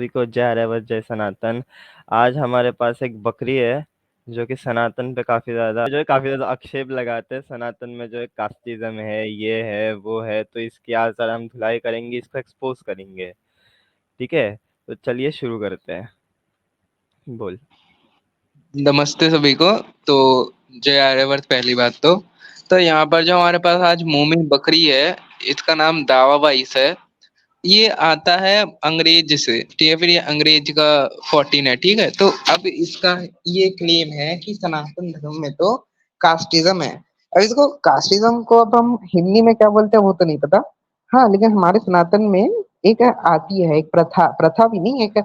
सभी को जय रेवत जय सनातन। आज हमारे पास एक बकरी है जो कि सनातन पे काफी ज्यादा आक्षेप लगाते हैं। सनातन में जो है कास्टिज्म है, ये है वो है, तो इसकी आज सारा हम धुलाई करेंगे, इसको एक्सपोज करेंगे। ठीक है, तो चलिए शुरू करते हैं। बोल। नमस्ते सभी को। तो जय आर्यवर्त। पहली बात तो यहाँ पर जो हमारे पास आज मोमिन बकरी है, इसका नाम दावा बाइस है। ये आता है अंग्रेज से, ठीक है। फिर ये अंग्रेज का 14 है, ठीक है। तो अब इसका ये क्लेम है कि सनातन धर्म में तो कास्टिज्म है। अब इसको कास्टिज्म को अब हम हिंदी में क्या बोलते हैं वो तो नहीं पता। हाँ, लेकिन हमारे सनातन में एक आती है, एक प्रथा प्रथा भी नहीं, एक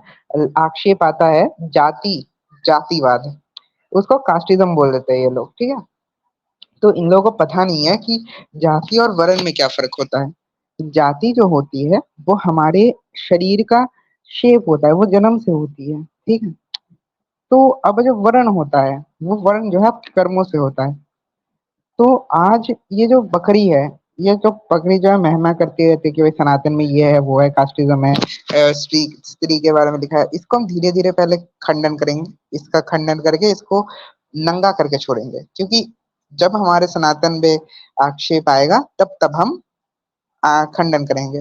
आक्षेप आता है, जातिवाद। उसको कास्टिज्म बोल देते हैं ये लोग, ठीक है। तो इन लोगों को पता नहीं है कि जाति और वर्ण में क्या फर्क होता है। जाति जो होती है वो हमारे शरीर का शेप होता है, वो जन्म से होती है, ठीक है। तो अब जो वर्ण होता है वो वर्ण जो है कर्मों से होता है। तो आज ये जो बकरी है, ये जो बकरी जो है महिमा करती रहती है कि भाई सनातन में ये है वो है, कास्टिज्म है, स्त्री स्त्री के बारे में लिखा है। इसको हम धीरे धीरे पहले खंडन करेंगे, इसका खंडन करके इसको नंगा करके छोड़ेंगे, क्योंकि जब हमारे सनातन पे आक्षेप आएगा तब तब हम खंडन करेंगे।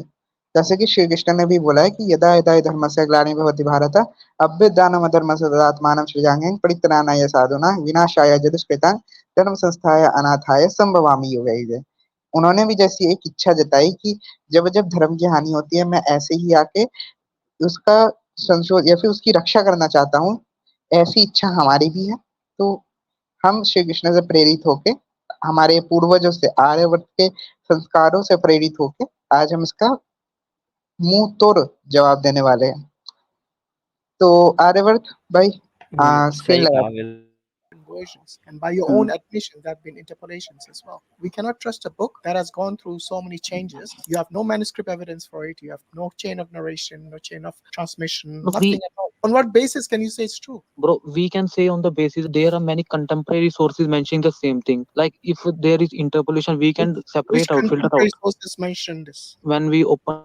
जैसे कि श्री कृष्ण ने भी बोला है कि यदा यदा हि धर्मस्य ग्लानिर्भवति भारत अभ्युत्थानम् अधर्मस्य तदात्मानं सृजाम्यहं परित्राणाय साधूनां विनाशाय च दुष्कृतां धर्म संस्थाय अनाथाय संभवामि युगे युगे। उन्होंने भी जैसी एक इच्छा जताई कि जब जब धर्म की हानि होती है मैं ऐसे ही आके उसका संशोध या फिर उसकी रक्षा करना चाहता हूँ। ऐसी इच्छा हमारी भी है। तो हम श्री कृष्ण से प्रेरित होके, हमारे पूर्वजों से, आर्यवर्त के संस्कारों से प्रेरित होके आज हम इसका मुंह तोड़ जवाब देने वाले हैं। तो आर्यवर्त भाई स्क्रीन सही लगा। कहा। Versions, and by your hmm, own admission, there have been interpolations as well. We cannot trust a book that has gone through so many changes. You have no manuscript evidence for it. You have no chain of narration, no chain of transmission, No, nothing at all. On what basis can you say it's true? bro, we can say on the basis there are many contemporary sources mentioning the same thing. Like if there is interpolation, we can Which separate out, filter out. contemporary sources mention this? When we open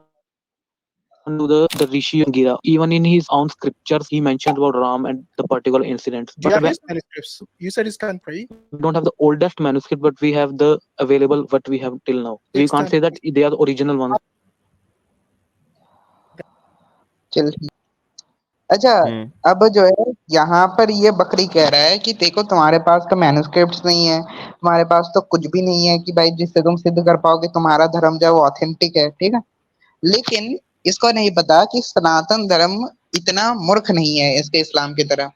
to the Rishi Angira, even in his own scriptures, he mentioned about Ram and the particular incidents. Do you But have when his manuscripts? You said it's contemporary. we don't have the oldest manuscript, but we have the available what we have till now. We It's can't say that contemporary. they are the original ones. चल ठीक। अच्छा, अब जो है यहाँ पर ये बकरी कह रहा है कि देखो तुम्हारे पास तो मैन्युस्क्रिप्ट्स नहीं है, तुम्हारे पास तो कुछ भी नहीं है कि भाई जिससे तुम सिद्ध कर पाओगे तुम्हारा धर्म जो है वो ऑथेंटिक है, ठीक है। लेकिन इसको नहीं पता कि सनातन धर्म इतना मूर्ख नहीं है इसके इस्लाम की तरह।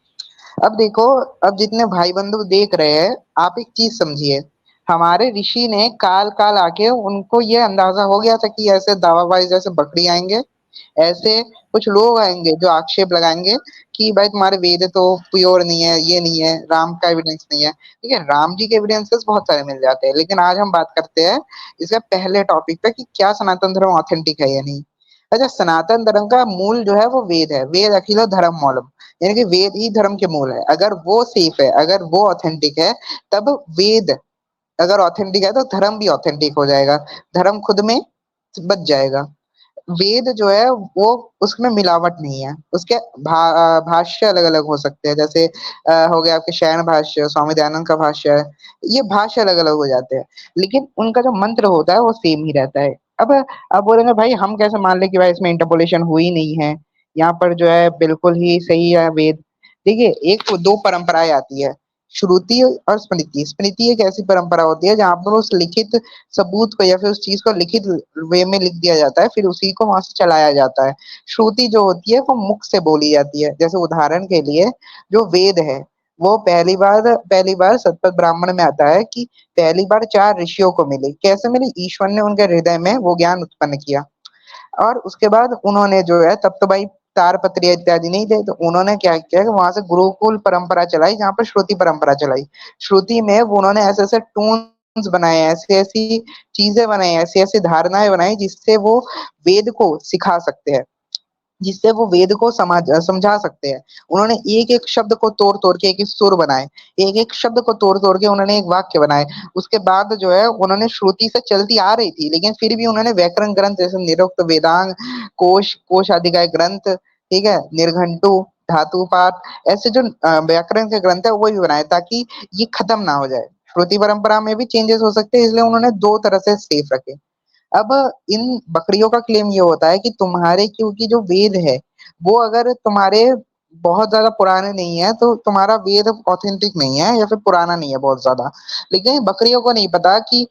अब देखो, अब जितने भाई बंधु देख रहे हैं, आप एक चीज समझिए। हमारे ऋषि ने काल काल आके उनको ये अंदाजा हो गया था कि ऐसे दावाबाज जैसे बकरी आएंगे, ऐसे कुछ लोग आएंगे जो आक्षेप लगाएंगे कि भाई तुम्हारे वेद तो प्योर नहीं है, ये नहीं है, राम का एविडेंस नहीं है। ठीक है, राम जी के एविडेंसेस बहुत सारे मिल जाते हैं, लेकिन आज हम बात करते हैं इसका पहले टॉपिक पे कि क्या सनातन धर्म ऑथेंटिक है या नहीं। अच्छा, सनातन धर्म का मूल जो है वो वेद है। वेद अखिलो धर्म मौलम, यानी कि वेद ही धर्म के मूल है। अगर वो सेफ है, अगर वो ऑथेंटिक है, तब वेद अगर ऑथेंटिक है तो धर्म भी ऑथेंटिक हो जाएगा, धर्म खुद में बच जाएगा। वेद जो है वो, उसमें मिलावट नहीं है। उसके भाष्य अलग अलग हो सकते हैं, जैसे हो गया आपके शयन भाष्य, स्वामी दयानंद का भाष्य है, ये भाष्य अलग अलग हो जाते हैं, लेकिन उनका जो मंत्र होता है वो सेम ही रहता है। अब बोलेंगे भाई हम कैसे मान ले कि भाई इसमें इंटरपोलेशन हुई नहीं है, यहाँ पर जो है बिल्कुल ही सही है वेद। देखिए, एक दो परंपराएं आती है, श्रुति और स्मृति। स्मृति एक ऐसी परंपरा होती है जहां पर उस लिखित सबूत को या फिर उस चीज को लिखित वे में लिख दिया जाता है, फिर उसी को वहां से चलाया जाता है। श्रुति जो होती है वो मुख से बोली जाती है। जैसे उदाहरण के लिए जो वेद है वो पहली बार सतपथ ब्राह्मण में आता है कि पहली बार 4 ऋषियों को मिले। कैसे मिले? ईश्वर ने उनके हृदय में वो ज्ञान उत्पन्न किया, और उसके बाद उन्होंने जो है, तब तो भाई तारपत्र इत्यादि नहीं थे, तो उन्होंने क्या किया कि वहां से गुरुकुल परंपरा चलाई, जहाँ पर श्रुति परंपरा चलाई। श्रुति में वो उन्होंने ऐसे ऐसे टून्स बनाए, ऐसी ऐसी चीजें बनाई, ऐसी ऐसी धारणाएं बनाई जिससे वो वेद को सिखा सकते हैं, जिससे वो वेद को समझा सकते हैं। उन्होंने एक एक शब्द को तोड़ तोड़ के एक एक सुर बनाए, एक एक शब्द को तोड़ तोड़ के उन्होंने एक वाक्य बनाए। उसके बाद जो है उन्होंने श्रुति से चलती आ रही थी, लेकिन फिर भी उन्होंने व्याकरण ग्रंथ जैसे निरुक्त, वेदांग, कोश आदि का ग्रंथ, ठीक है, निर्घंटु, धातुपात, ऐसे जो व्याकरण के ग्रंथ है वो भी बनाए ताकि ये खत्म ना हो जाए। श्रुति परंपरा में भी चेंजेस हो सकते हैं, इसलिए उन्होंने दो तरह से सेफ रखे। अब इन बकरियों का क्लेम ये होता है कि तुम्हारे क्योंकि जो वेद है वो अगर तुम्हारे बहुत ज्यादा पुराने नहीं है तो तुम्हारा वेद ऑथेंटिक नहीं है या फिर पुराना नहीं है बहुत ज्यादा। लेकिन बकरियों को नहीं पता कि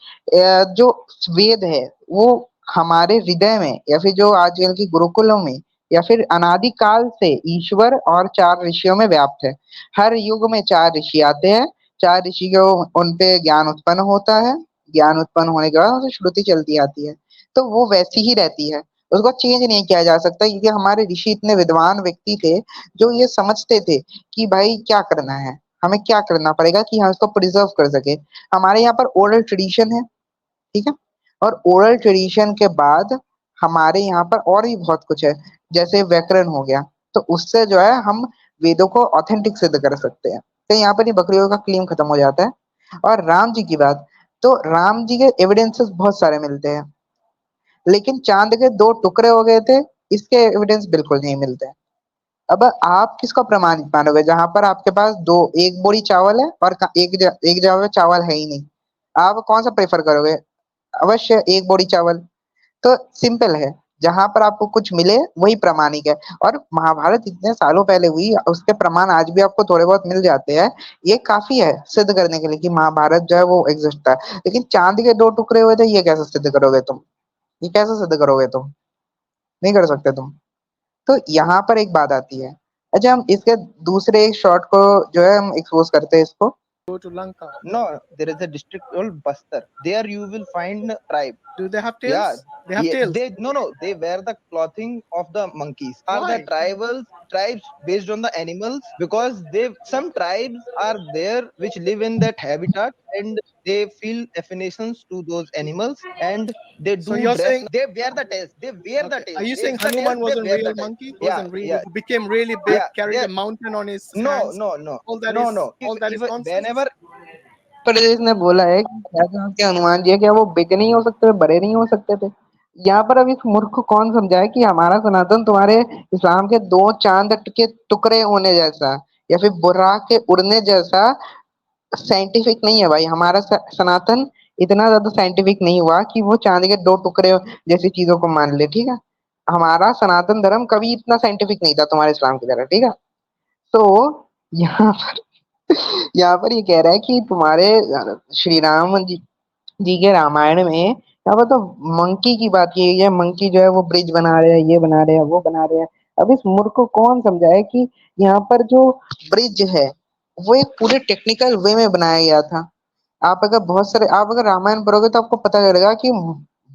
जो वेद है वो हमारे हृदय में या फिर जो आजकल की गुरुकुलों में या फिर अनादि काल से ईश्वर और चार ऋषियों में व्याप्त है। हर युग में चार ऋषि आते हैं, चार ऋषि को उन पे ज्ञान उत्पन्न होता है, ज्ञान उत्पन्न होने के बाद उसे श्रुति चलती आती है, तो वो वैसी ही रहती है, उसको चेंज नहीं किया जा सकता क्योंकि हमारे ऋषि इतने विद्वान व्यक्ति थे जो ये समझते थे कि भाई क्या करना है, हमें क्या करना पड़ेगा कि हम इसको प्रिजर्व कर सके। हमारे यहाँ पर ओरल ट्रेडिशन है, ठीक है, और ओरल ट्रेडिशन के बाद हमारे यहाँ पर और भी बहुत कुछ है, जैसे व्याकरण हो गया, तो उससे जो है हम वेदों को ऑथेंटिक सिद्ध कर सकते हैं। तो यहाँ पर ये बकरियों का क्लेम खत्म हो जाता है। और राम जी की बात, तो राम जी के एविडेंसेस बहुत सारे मिलते हैं, लेकिन चांद के दो टुकड़े हो गए थे इसके एविडेंस बिल्कुल नहीं मिलते हैं। अब आप किसको प्रमाणित मानोगे जहां पर आपके पास दो एक बोरी चावल है और एक जगह पे चावल है ही नहीं, आप कौन सा प्रेफर करोगे? अवश्य एक बोरी चावल। तो सिंपल है, जहां पर आपको कुछ मिले वही प्रामाणिक है। और महाभारत इतने सालों पहले हुई, उसके प्रमाण आज भी आपको थोड़े बहुत मिल जाते हैं, ये काफी है सिद्ध करने के लिए कि महाभारत जो है वो एग्जिस्ट था। लेकिन चांद के दो टुकड़े हुए थे, ये कैसे सिद्ध करोगे तुम? ये कैसे सिद्ध करोगे तुम? नहीं कर सकते तुम। तो यहाँ पर एक बात आती है। अच्छा, हम इसके दूसरे एक शॉट को जो है हम एक्सपोज करते हैं इसको। Go to Lanka. No, there is a district called Bastar. There you will find tribe. Do they have tails? Yeah, They have tails. no, they wear the clothing of the monkeys. Are the tribes based on the animals? Because some tribes are there which live in that habitat and they feel affinities to those animals and they do So you're dress. saying- They wear the tails. They wear the tails. Are you They- saying it's the Hanuman tails, was they a wear real the tails. monkey? Yeah, Wasn't really yeah. became really big, Yeah, carried yeah. a mountain on his No, hands. no. All that No, is no. all that is Even nonsense. whenever प्रदेश ने बोला है कि क्या जो आपके हनुमान जी है क्या वो बिग नहीं हो सकते थे, बड़े नहीं हो सकते थे? यहाँ पर अब इस मूर्ख को कौन समझाए कि हमारा सनातन तुम्हारे इस्लाम के दो चांद के टुकड़े होने जैसा या फिर बुर्राक के उड़ने जैसा साइंटिफिक नहीं है भाई। हमारा सनातन इतना ज्यादा साइंटिफिक नहीं हुआ कि वो चांद के दो टुकड़े जैसी चीजों को मान ले, ठीक है। हमारा सनातन धर्म कभी इतना साइंटिफिक नहीं था तुम्हारे इस्लाम की तरह, ठीक है। तो यहाँ यहाँ पर ये कह रहा है कि तुम्हारे श्री राम जी के रामायण में यहाँ पर तो मंकी की बात की गई है, मंकी जो है वो ब्रिज बना रहे हैं, ये बना रहे हैं, वो बना रहे हैं। अब इस मूर्ख को कौन समझाए कि यहाँ पर जो ब्रिज है वो एक पूरे टेक्निकल वे में बनाया गया था। आप अगर रामायण पढ़ोगे तो आपको पता चलेगा कि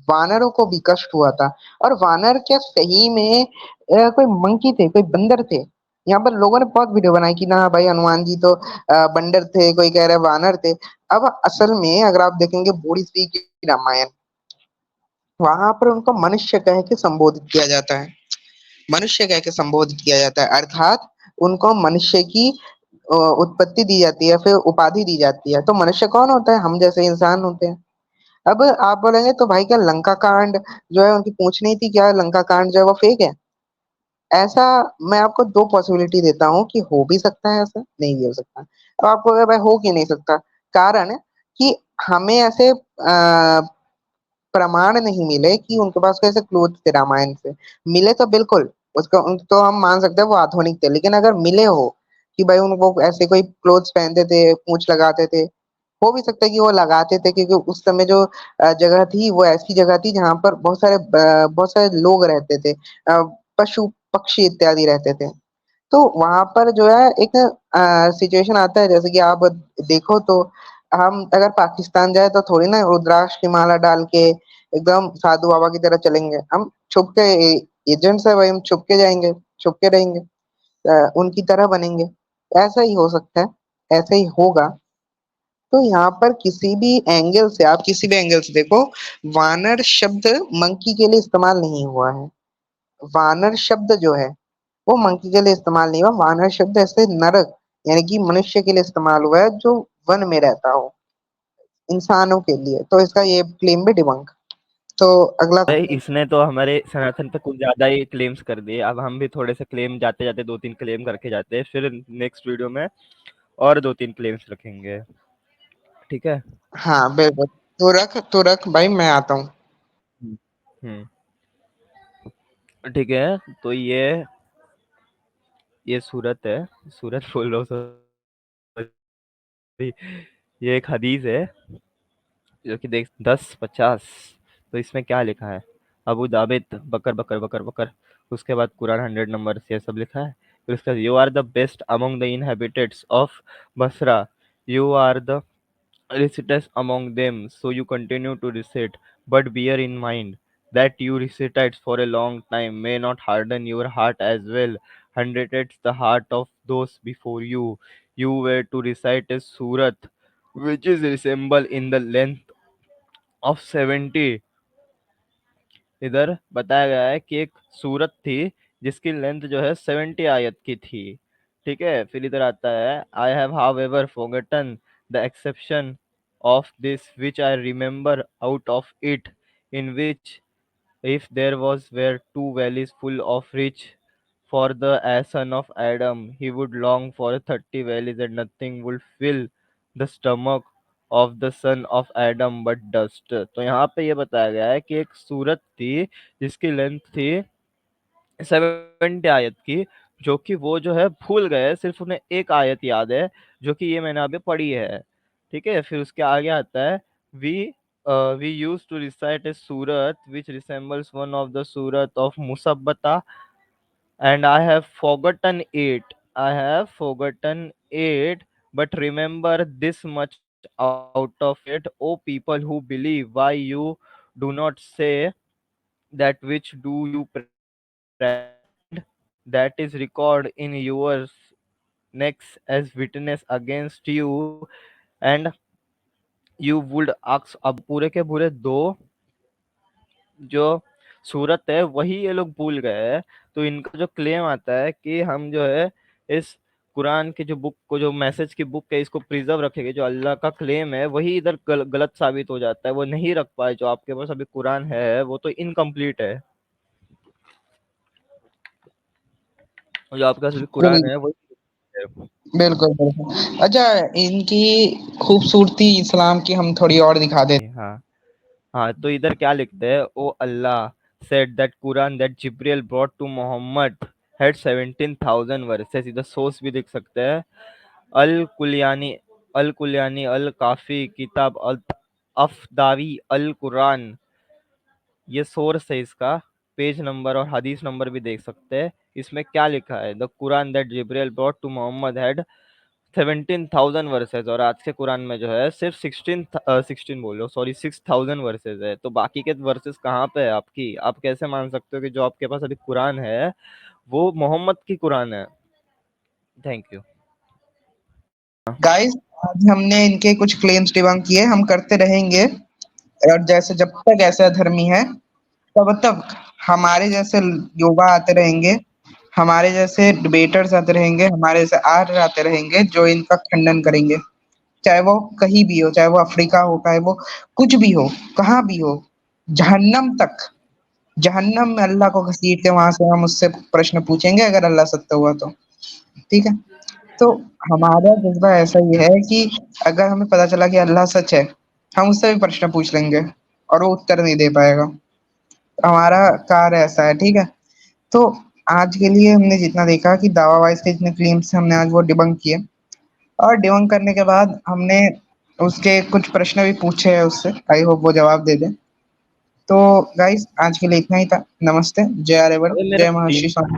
वानरों को भी कष्ट हुआ था, और वानर क्या सही में कोई मंकी थे, कोई बंदर थे? यहाँ पर लोगों ने बहुत वीडियो बनाई कि ना भाई हनुमान जी तो बंदर थे, कोई कह रहा है वानर थे। अब असल में अगर आप देखेंगे बूढ़ी श्री की रामायण, वहां पर उनको मनुष्य कह के संबोधित किया जाता है, मनुष्य कह के संबोधित किया जाता है, अर्थात उनको मनुष्य की उत्पत्ति दी जाती है, फिर उपाधि दी जाती है। तो मनुष्य कौन होता है? हम जैसे इंसान होते हैं। अब आप बोलेंगे तो भाई क्या लंका कांड जो है उनकी पूछ नहीं थी, क्या लंका कांड जो है वो फेक है? ऐसा मैं आपको दो पॉसिबिलिटी देता हूँ कि हो भी सकता है, ऐसा नहीं भी हो सकता। अब आपको अगर भाई हो क्यों नहीं सकता, कारण कि हमें ऐसे प्रमाण नहीं मिले कि उनके पास कैसे क्लोथ थे रामायण से। मिले तो बिल्कुल उसको तो हम मान सकते हैं वो आधुनिक थे, लेकिन अगर मिले हो कि भाई उनको ऐसे कोई क्लोथ्स पहनते थे, पूंछ लगाते थे, हो भी सकता है कि वो लगाते थे क्योंकि उस समय जो जगह थी वो ऐसी जगह थी जहां पर बहुत सारे लोग रहते थे, पशु पक्षी इत्यादि रहते थे। तो वहां पर जो है एक सिचुएशन आता है, जैसे कि आप देखो तो हम अगर पाकिस्तान जाए तो थोड़ी ना रुद्राक्ष की माला डाल के एकदम साधु बाबा की तरह चलेंगे। हम छुप के एजेंट्स है भाई, हम छुप के जाएंगे, छुप के रहेंगे, उनकी तरह बनेंगे। ऐसा ही हो सकता है, ऐसा ही होगा। तो यहाँ पर किसी भी एंगल से आप किसी भी एंगल से देखो, वानर शब्द मंकी के लिए इस्तेमाल नहीं हुआ है। वानर शब्द जो है वो मंकी के लिए इस्तेमाल नहीं हुआ। वानर शब्द ऐसे नरक यानी कि मनुष्य के लिए इस्तेमाल हुआ है जो वन में रहता हो, इंसानों के लिए। तो इसका ये क्लेम भी डिबंक। तो अगला इसने तो हमारे सनातन पे कुछ ज्यादा ही क्लेम्स कर दिए। अब हम भी थोड़े से क्लेम जाते जाते 2-3 क्लेम करके जाते हैं, फिर नेक्स्ट वीडियो में और 2-3 क्लेम्स रखेंगे, ठीक है? हाँ बिल्कुल, तो रख भाई, मैं आता हूँ। ठीक है, तो ये सूरत है, सूरत बोल रहा हूँ, सॉरी, ये एक हदीस है जो कि देख 10-50। तो इसमें क्या लिखा है? अबू दाबित बकर बकर बकर बकर, उसके बाद कुरान 100 नंबर से सब लिखा है। फिर उसके बाद you are the best among the inhabitants of Basra, you are the reciters among them, so you continue to recite, but bear in mind that you recite for a long time may not harden your heart as well. Hundreds the heart of those before you. You were to recite a surat which is resemble in the length of 70। इधर बताया गया है कि एक सूरत थी जिसकी length जो है 70 आयत की थी, ठीक है? फिर इधर आता है I have how ever forgotten the exception of this which I remember out of it, in which if there was were two valleys full of rich for the son of Adam, he would long for 30 valleys and nothing would fill the stomach of the son of Adam but dust। तो यहाँ पे ये बताया गया है कि एक सूरत थी जिसकी लेंथ थी 70 आयत की, जो कि वो जो है भूल गए, सिर्फ उन्हें एक आयत याद है जो कि ये मैंने अभी पढ़ी है, ठीक है? फिर उसके आगे आता है we we used to recite a surat which resembles one of the surat of Musabbata, and I have forgotten it. I have forgotten it, but remember this much out of it, O people who believe, why you do not say that which do you pretend that is recorded in yours necks as witness against you, and you would ask। अब पूरे के पूरे दो जो सूरत है वही ये लोग भूल गए हैं। तो इनका जो क्लेम आता है कि हम जो है इस कुरान की जो बुक को, जो मैसेज की बुक है, इसको प्रिजर्व रखेंगे, जो अल्लाह का क्लेम है वही इधर गलत साबित हो जाता है, वो नहीं रख पाए। जो आपके पास अभी कुरान है वो तो इनकम्प्लीट है, जो आपके पास अभी कुरान है वही है। बिल्कुल बिल्कुल। अच्छा, इनकी खूबसूरती इस्लाम की हम थोड़ी और दिखा देते। हाँ हाँ, तो इधर क्या लिखते हैं? ओ अल्लाह said that Quran that Jibril brought to Muhammad had 17,000 verses। इधर सोर्स भी देख सकते हैं, अल कुलियानी अल काफी किताब अल अफदावी अल कुरान, ये सोर्स है इसका। पेज नंबर और हदीस नंबर भी देख सकते हैं। इसमें क्या लिखा है? The Quran that Jibrail brought to Mohammed had 17,000 verses, और आज के कुरान में जो है सिर्फ 16 बोल लो, सॉरी 6,000 वर्सेज है। तो बाकी के वर्सेज कहाँ पे है आपकी? आप कैसे मान सकते हो कि जो आपके पास अभी कुरान है वो मोहम्मद की कुरान है? थैंक यू गाइस, आज हमने इनके कुछ क्लेम्स डिबंक किए, हम करते रहेंगे। और जैसे जब तक ऐसा धर्मी है तब तक हमारे जैसे युवा आते रहेंगे, हमारे जैसे डिबेटर्स आते रहेंगे, हमारे जैसे आर्य आते रहेंगे जो इनका खंडन करेंगे। चाहे वो कहीं भी हो, चाहे वो अफ्रीका हो, चाहे वो कुछ भी हो, कहाँ भी हो, जहन्नम तक, जहन्नम में अल्लाह को घसीट के वहां से हम उससे प्रश्न पूछेंगे अगर अल्लाह सत्य हुआ तो। ठीक है, तो हमारा जज्बा ऐसा ही है कि अगर हमें पता चला कि अल्लाह सच है, हम उससे भी प्रश्न पूछ लेंगे और वो उत्तर नहीं दे पाएगा। हमारा कार्य ऐसा है, ठीक है? तो आज के लिए हमने जितना देखा कि दावा वाइज के जितने क्लेम्स हमने आज वो डिबंक किए, और डिबंक करने के बाद हमने उसके कुछ प्रश्न भी पूछे हैं उससे, आई होप वो जवाब दे दे। तो गाइस, आज के लिए इतना ही था। नमस्ते, जय आर्यवर्त, अरे मेरा जय महर्षि स्वामी।